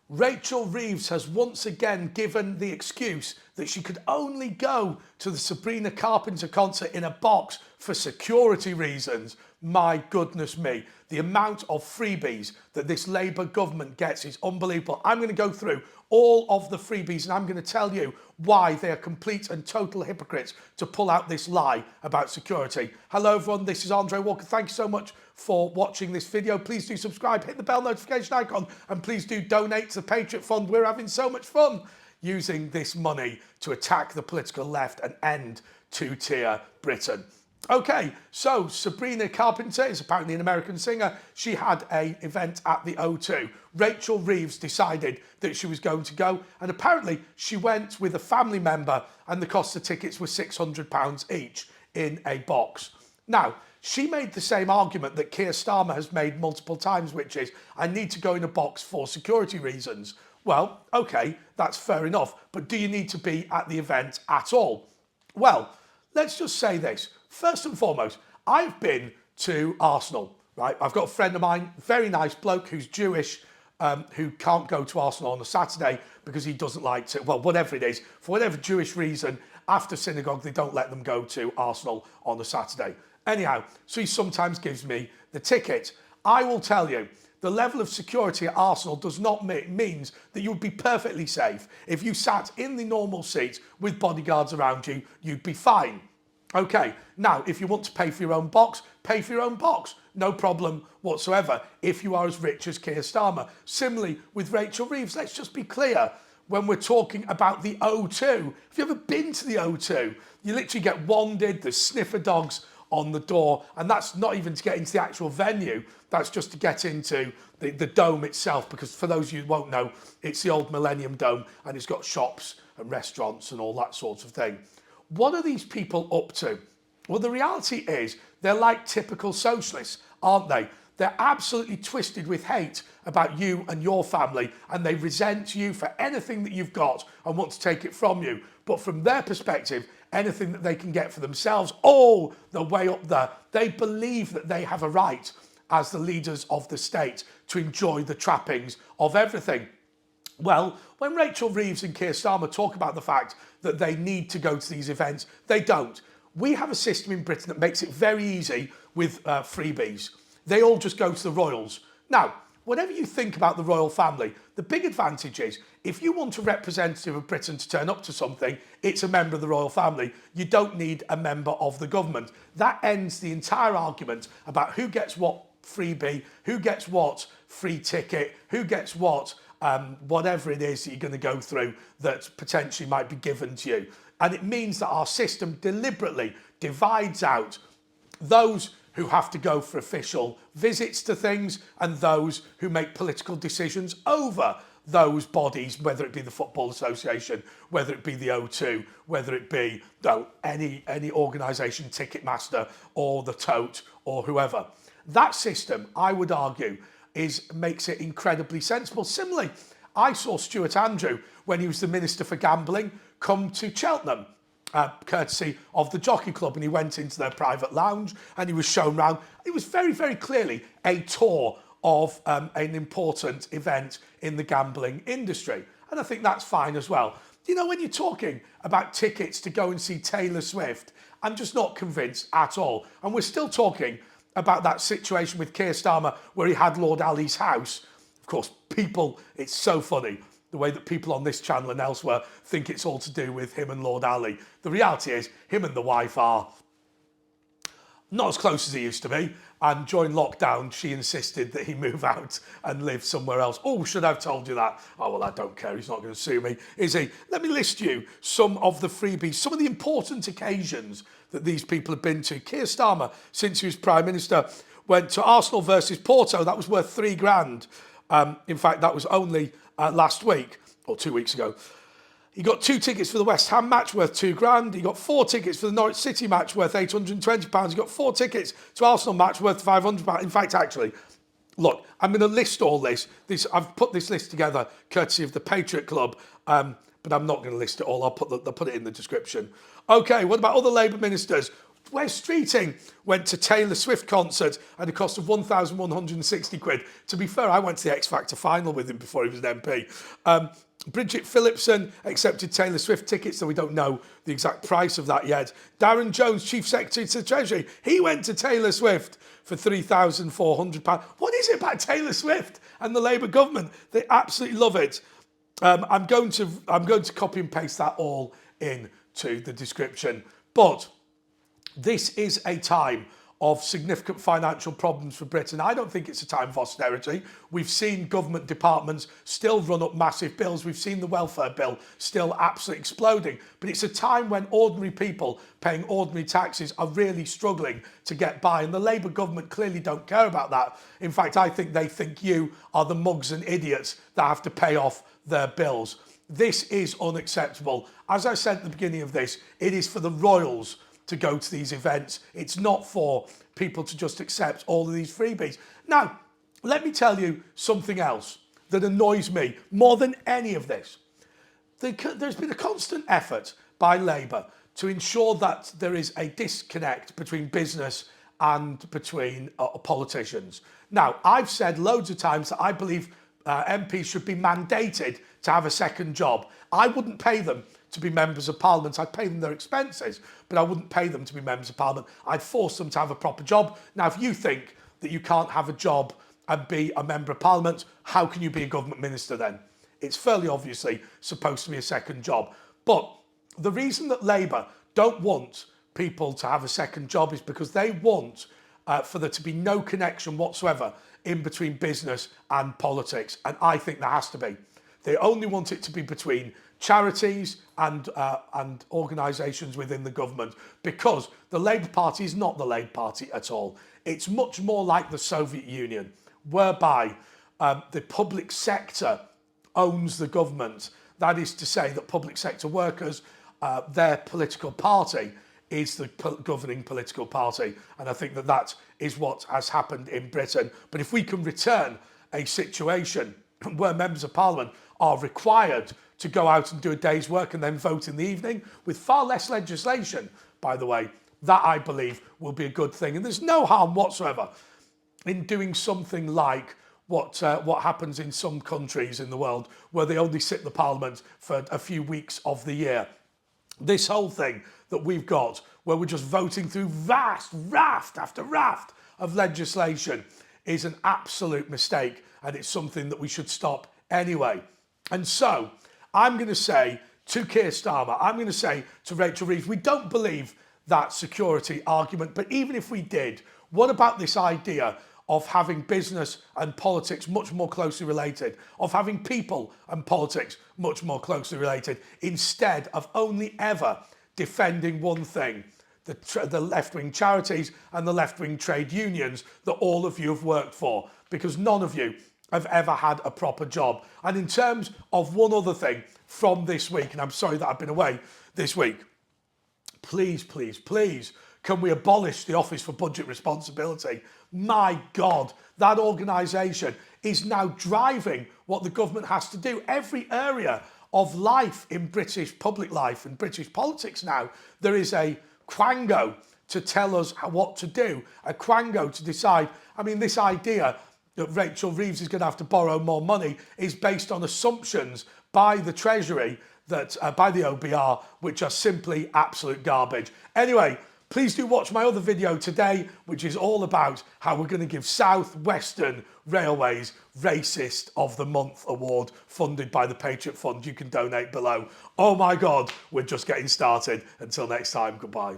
Rachel Reeves has once again given the excuse that she could only go to the Sabrina Carpenter concert in a box for security reasons. My goodness me, the amount of freebies that this Labour government gets is unbelievable. I'm going to go through all of the freebies and I'm going to tell you why they are complete and total hypocrites to pull out this lie about security. Hello everyone, this is Andre Walker. Thank you so much for watching this video. Please do subscribe, hit the bell notification icon, and please do donate to the Patriot Fund. We're having so much fun using this money to attack the political left and end two-tier Britain. Okay, so Sabrina Carpenter is apparently an American singer. She had an event at the O2. Rachel Reeves decided that she was going to go, and apparently she went with a family member, and the cost of tickets was £600 each in a box. Now, she made the same argument that Keir Starmer has made multiple times, which is, I need to go in a box for security reasons. Well, okay, that's fair enough, but do you need to be at the event at all? Well, let's just say this. First and foremost, I've been to Arsenal, right? I've got a friend of mine, very nice bloke who's Jewish, who can't go to Arsenal on a Saturday because he doesn't like to, well, whatever it is, for whatever Jewish reason, after synagogue, they don't let them go to Arsenal on a Saturday. Anyhow, so he sometimes gives me the ticket. I will tell you, the level of security at Arsenal does not mean that you would be perfectly safe. If you sat in the normal seat with bodyguards around you, you'd be fine. Okay, now, if you want to pay for your own box, pay for your own box. No problem whatsoever, if you are as rich as Keir Starmer. Similarly, with Rachel Reeves, let's just be clear. When we're talking about the O2, have you ever been to the O2? You literally get wanded, there's sniffer dogs on the door, and that's not even to get into the actual venue, that's just to get into the dome itself, because for those of you who won't know, it's the old Millennium Dome, and it's got shops and restaurants and all that sort of thing. What are these people up to? Well, the reality is they're like typical socialists, aren't they? They're absolutely twisted with hate about you and your family, and they resent you for anything that you've got and want to take it from you. But from their perspective, anything that they can get for themselves, all the way up there, they believe that they have a right as the leaders of the state to enjoy the trappings of everything. Well, when Rachel Reeves and Keir Starmer talk about the fact that they need to go to these events, they don't. We have a system in Britain that makes it very easy with freebies. They all just go to the royals. Now, whatever you think about the royal family, the big advantage is if you want a representative of Britain to turn up to something, it's a member of the royal family. You don't need a member of the government. That ends the entire argument about who gets what freebie, who gets what free ticket, who gets what whatever it is that you're going to go through that potentially might be given to you. And it means that our system deliberately divides out those who have to go for official visits to things and those who make political decisions over those bodies, whether it be the Football Association, whether it be the O2, whether it be any organisation, Ticketmaster or the Tote or whoever. That system, I would argue, makes it incredibly sensible. Similarly, I saw Stuart Andrew, when he was the Minister for Gambling, come to Cheltenham, courtesy of the Jockey Club, and he went into their private lounge and he was shown round. It was very, very clearly a tour of an important event in the gambling industry. And I think that's fine as well. You know, when you're talking about tickets to go and see Taylor Swift, I'm just not convinced at all. And we're still talking about that situation with Keir Starmer where he had Lord Ali's house. Of course, it's so funny the way that people on this channel and elsewhere think it's all to do with him and Lord Ali. The reality is him and the wife are not as close as he used to be, and during lockdown she insisted that he move out and live somewhere else. Oh, should I have told you that? Oh, well, I don't care, he's not going to sue me, is he? Let me list you some of the freebies, some of the important occasions that these people have been to. Keir Starmer, since he was Prime Minister, went to Arsenal versus Porto. That was worth £3,000. In fact, that was only last week, or 2 weeks ago. He got 2 tickets for the West Ham match worth £2,000. He got 4 tickets for the Norwich City match worth £820. He got 4 tickets to Arsenal match worth £500. In fact, actually, look, I'm going to list all this. I've put this list together courtesy of the Patriot Club, but I'm not going to list it all. I'll put it in the description. Okay, what about other Labour ministers? Wes Streeting went to Taylor Swift concert at a cost of 1,160 quid. To be fair, I went to the X Factor final with him before he was an MP. Bridget Phillipson accepted Taylor Swift tickets, though we don't know the exact price of that yet. Darren Jones, Chief Secretary to the Treasury, he went to Taylor Swift for £3,400. What is it about Taylor Swift and the Labour government? They absolutely love it. I'm going to copy and paste that all into the description. But this is a time of significant financial problems for Britain. I don't think it's a time of austerity. We've seen government departments still run up massive bills. We've seen the welfare bill still absolutely exploding. But it's a time when ordinary people paying ordinary taxes are really struggling to get by. And the Labour government clearly don't care about that. In fact, I think they think you are the mugs and idiots that have to pay off their bills. This is unacceptable. As I said at the beginning of this, it is for the royals to go to these events. It's not for people to just accept all of these freebies. Now, let me tell you something else that annoys me more than any of this. There's been a constant effort by Labour to ensure that there is a disconnect between business and between politicians. Now, I've said loads of times that I believe MPs should be mandated to have a second job. I wouldn't pay them to be members of parliament. I'd pay them their expenses, but I wouldn't pay them to be members of parliament. I'd force them to have a proper job. Now, if you think that you can't have a job and be a member of parliament, how can you be a government minister then? It's fairly obviously supposed to be a second job. But the reason that Labour don't want people to have a second job is because they want for there to be no connection whatsoever in between business and politics. And I think there has to be. They only want it to be between charities and organisations within the government, because the Labour Party is not the Labour Party at all. It's much more like the Soviet Union, whereby the public sector owns the government. That is to say that public sector workers, their political party is the governing political party. And I think that that is what has happened in Britain. But if we can return a situation where members of parliament are required to go out and do a day's work and then vote in the evening with far less legislation, by the way, that I believe will be a good thing. And there's no harm whatsoever in doing something like what happens in some countries in the world where they only sit in the parliament for a few weeks of the year. This whole thing that we've got where we're just voting through vast raft after raft of legislation is an absolute mistake, and it's something that we should stop anyway. And so I'm going to say to Keir Starmer, I'm going to say to Rachel Reeves, we don't believe that security argument, but even if we did, what about this idea of having business and politics much more closely related, of having people and politics much more closely related, instead of only ever defending one thing, the left-wing charities and the left-wing trade unions that all of you have worked for, because none of you have ever had a proper job. And in terms of one other thing from this week, and I'm sorry that I've been away this week, please, please, please, can we abolish the Office for Budget Responsibility? My God, that organisation is now driving what the government has to do. Every area of life in British public life and British politics now, there is a quango to tell us what to do, a quango to decide. I mean, this idea that Rachel Reeves is going to have to borrow more money is based on assumptions by the Treasury, that by the OBR, which are simply absolute garbage. Anyway, please do watch my other video today, which is all about how we're going to give South Western Railways Racist of the Month award, funded by the Patriot Fund. You can donate below. Oh my God, we're just getting started. Until next time, goodbye.